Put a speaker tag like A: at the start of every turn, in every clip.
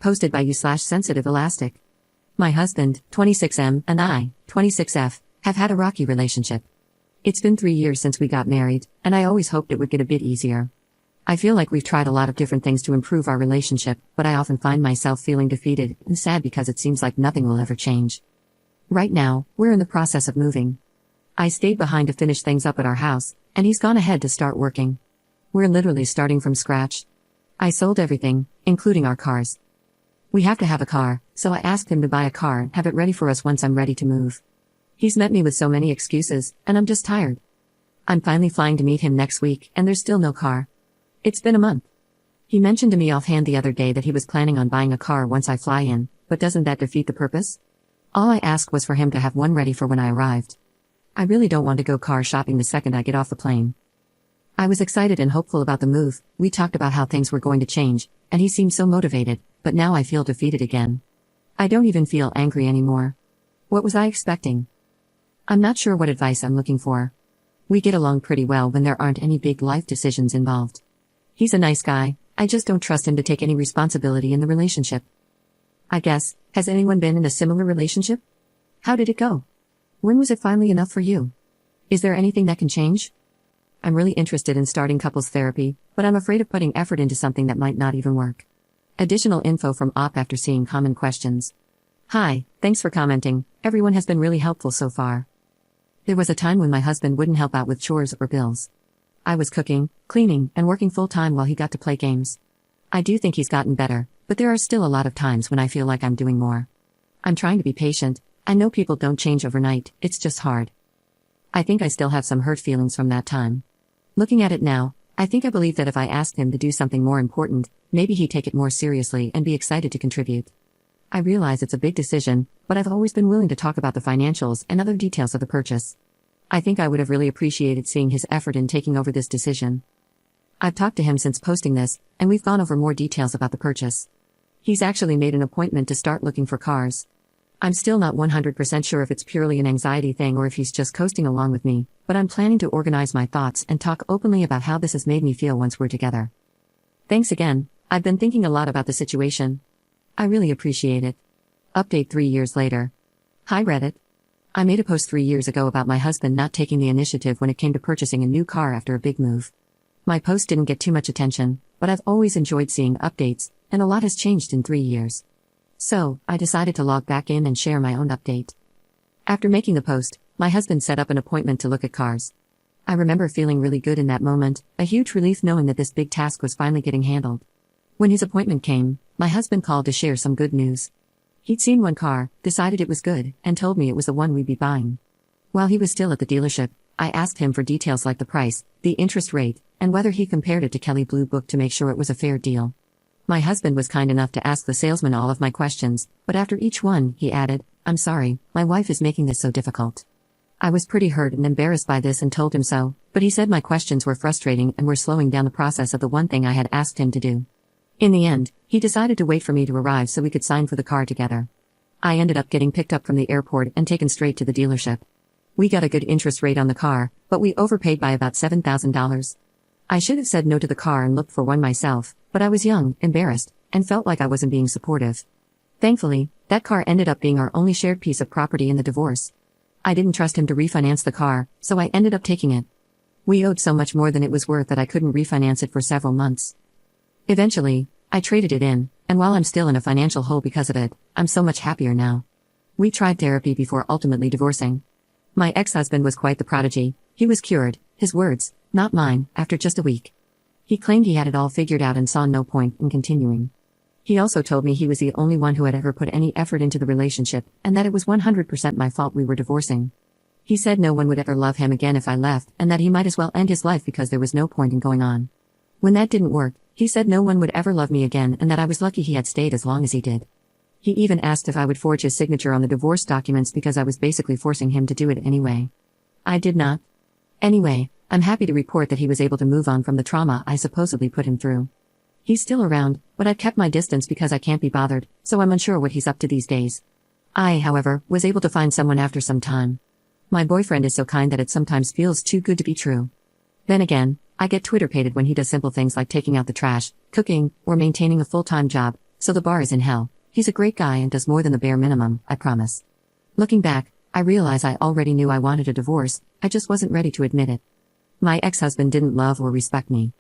A: Posted by you/sensitive elastic. My husband, 26M, and I, 26F, have had a rocky relationship. It's been 3 years since we got married, and I always hoped it would get a bit easier. I feel like we've tried a lot of different things to improve our relationship, but I often find myself feeling defeated and sad because it seems like nothing will ever change. Right now, we're in the process of moving. I stayed behind to finish things up at our house, and he's gone ahead to start working. We're literally starting from scratch. I sold everything, including our cars. We have to have a car, so I asked him to buy a car and have it ready for us once I'm ready to move. He's met me with so many excuses, and I'm just tired. I'm finally flying to meet him next week, and there's still no car. It's been a month. He mentioned to me offhand the other day that he was planning on buying a car once I fly in, but doesn't that defeat the purpose? All I asked was for him to have one ready for when I arrived. I really don't want to go car shopping the second I get off the plane. I was excited and hopeful about the move. We talked about how things were going to change, and he seemed so motivated, but now I feel defeated again. I don't even feel angry anymore. What was I expecting? I'm not sure what advice I'm looking for. We get along pretty well when there aren't any big life decisions involved. He's a nice guy, I just don't trust him to take any responsibility in the relationship. I guess, has anyone been in a similar relationship? How did it go? When was it finally enough for you? Is there anything that can change? I'm really interested in starting couples therapy, but I'm afraid of putting effort into something that might not even work. Additional info from OP after seeing common questions. Hi, thanks for commenting, everyone has been really helpful so far. There was a time when my husband wouldn't help out with chores or bills. I was cooking, cleaning, and working full-time while he got to play games. I do think he's gotten better, but there are still a lot of times when I feel like I'm doing more. I'm trying to be patient. I know people don't change overnight, it's just hard. I think I still have some hurt feelings from that time. Looking at it now, I think I believe that if I asked him to do something more important, maybe he'd take it more seriously and be excited to contribute. I realize it's a big decision, but I've always been willing to talk about the financials and other details of the purchase. I think I would have really appreciated seeing his effort in taking over this decision. I've talked to him since posting this, and we've gone over more details about the purchase. He's actually made an appointment to start looking for cars. I'm still not 100% sure if it's purely an anxiety thing or if he's just coasting along with me, but I'm planning to organize my thoughts and talk openly about how this has made me feel once we're together. Thanks again, I've been thinking a lot about the situation. I really appreciate it. Update 3 years later. Hi Reddit. I made a post 3 years ago about my husband not taking the initiative when it came to purchasing a new car after a big move. My post didn't get too much attention, but I've always enjoyed seeing updates, and a lot has changed in 3 years. So, I decided to log back in and share my own update. After making the post, my husband set up an appointment to look at cars. I remember feeling really good in that moment, a huge relief knowing that this big task was finally getting handled. When his appointment came, my husband called to share some good news. He'd seen one car, decided it was good, and told me it was the one we'd be buying. While he was still at the dealership, I asked him for details like the price, the interest rate, and whether he compared it to Kelley Blue Book to make sure it was a fair deal. My husband was kind enough to ask the salesman all of my questions, but after each one, he added, "I'm sorry, my wife is making this so difficult." I was pretty hurt and embarrassed by this and told him so, but he said my questions were frustrating and were slowing down the process of the one thing I had asked him to do. In the end, he decided to wait for me to arrive so we could sign for the car together. I ended up getting picked up from the airport and taken straight to the dealership. We got a good interest rate on the car, but we overpaid by about $7,000. I should have said no to the car and looked for one myself, but I was young, embarrassed, and felt like I wasn't being supportive. Thankfully, that car ended up being our only shared piece of property in the divorce. I didn't trust him to refinance the car, so I ended up taking it. We owed so much more than it was worth that I couldn't refinance it for several months. Eventually, I traded it in, and while I'm still in a financial hole because of it, I'm so much happier now. We tried therapy before ultimately divorcing. My ex-husband was quite the prodigy. He was cured, his words, not mine, after just a week. He claimed he had it all figured out and saw no point in continuing. He also told me he was the only one who had ever put any effort into the relationship, and that it was 100% my fault we were divorcing. He said no one would ever love him again if I left, and that he might as well end his life because there was no point in going on. When that didn't work, he said no one would ever love me again and that I was lucky he had stayed as long as he did. He even asked if I would forge his signature on the divorce documents because I was basically forcing him to do it anyway. I did not. Anyway, I'm happy to report that he was able to move on from the trauma I supposedly put him through. He's still around, but I've kept my distance because I can't be bothered, so I'm unsure what he's up to these days. I, however, was able to find someone after some time. My boyfriend is so kind that it sometimes feels too good to be true. Then again, I get Twitter-pated when he does simple things like taking out the trash, cooking, or maintaining a full-time job, So the bar is in hell. He's a great guy and does more than the bare minimum, I promise. Looking back, I realize I already knew I wanted a divorce, I just wasn't ready to admit it. My ex-husband didn't love or respect me.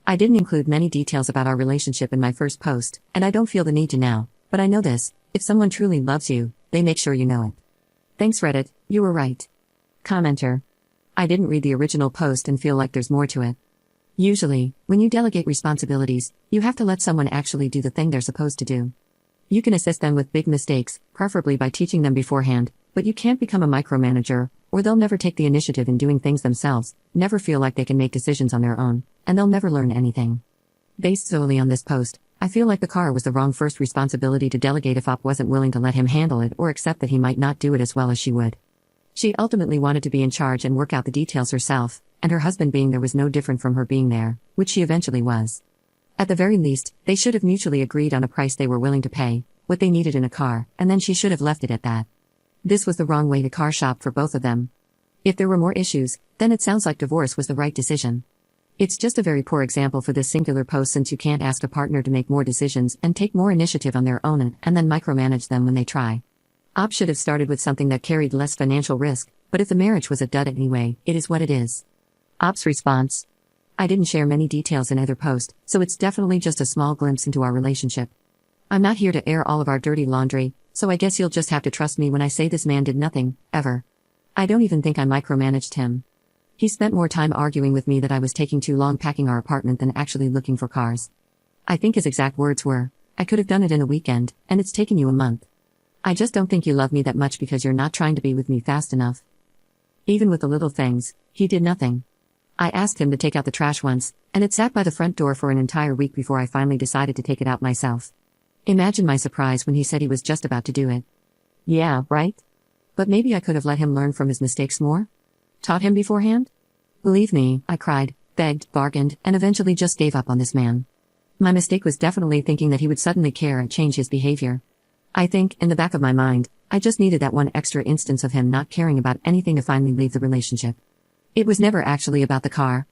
A: I didn't include many details about our relationship in my first post, and I don't feel the need to now, but I know this: if someone truly loves you, they make sure you know it. Thanks Reddit, you were right. Commenter. I didn't read the original post and feel like there's more to it. Usually, when you delegate responsibilities, you have to let someone actually do the thing they're supposed to do. You can assist them with big mistakes, preferably by teaching them beforehand, but you can't become a micromanager, or they'll never take the initiative in doing things themselves, never feel like they can make decisions on their own, and they'll never learn anything. Based solely on this post, I feel like the car was the wrong first responsibility to delegate if Op wasn't willing to let him handle it or accept that he might not do it as well as she would. She ultimately wanted to be in charge and work out the details herself, and her husband being there was no different from her being there, which she eventually was. At the very least, they should have mutually agreed on a price they were willing to pay, what they needed in a car, and then she should have left it at that. This was the wrong way to car shop for both of them. If there were more issues, then it sounds like divorce was the right decision. It's just a very poor example for this singular post, since you can't ask a partner to make more decisions and take more initiative on their own and then micromanage them when they try. Op should have started with something that carried less financial risk, but if the marriage was a dud anyway, it is what it is. Op's response. I didn't share many details in either post, so it's definitely just a small glimpse into our relationship. I'm not here to air all of our dirty laundry, so I guess you'll just have to trust me when I say this man did nothing, ever. I don't even think I micromanaged him. He spent more time arguing with me that I was taking too long packing our apartment than actually looking for cars. I think his exact words were, "I could have done it in a weekend, and it's taken you a month. I just don't think you love me that much because you're not trying to be with me fast enough." Even with the little things, he did nothing. I asked him to take out the trash once, and it sat by the front door for an entire week before I finally decided to take it out myself. Imagine my surprise when he said he was just about to do it. Yeah, right? But maybe I could have let him learn from his mistakes more? Taught him beforehand? Believe me, I cried, begged, bargained, and eventually just gave up on this man. My mistake was definitely thinking that he would suddenly care and change his behavior. I think, in the back of my mind, I just needed that one extra instance of him not caring about anything to finally leave the relationship. It was never actually about the car,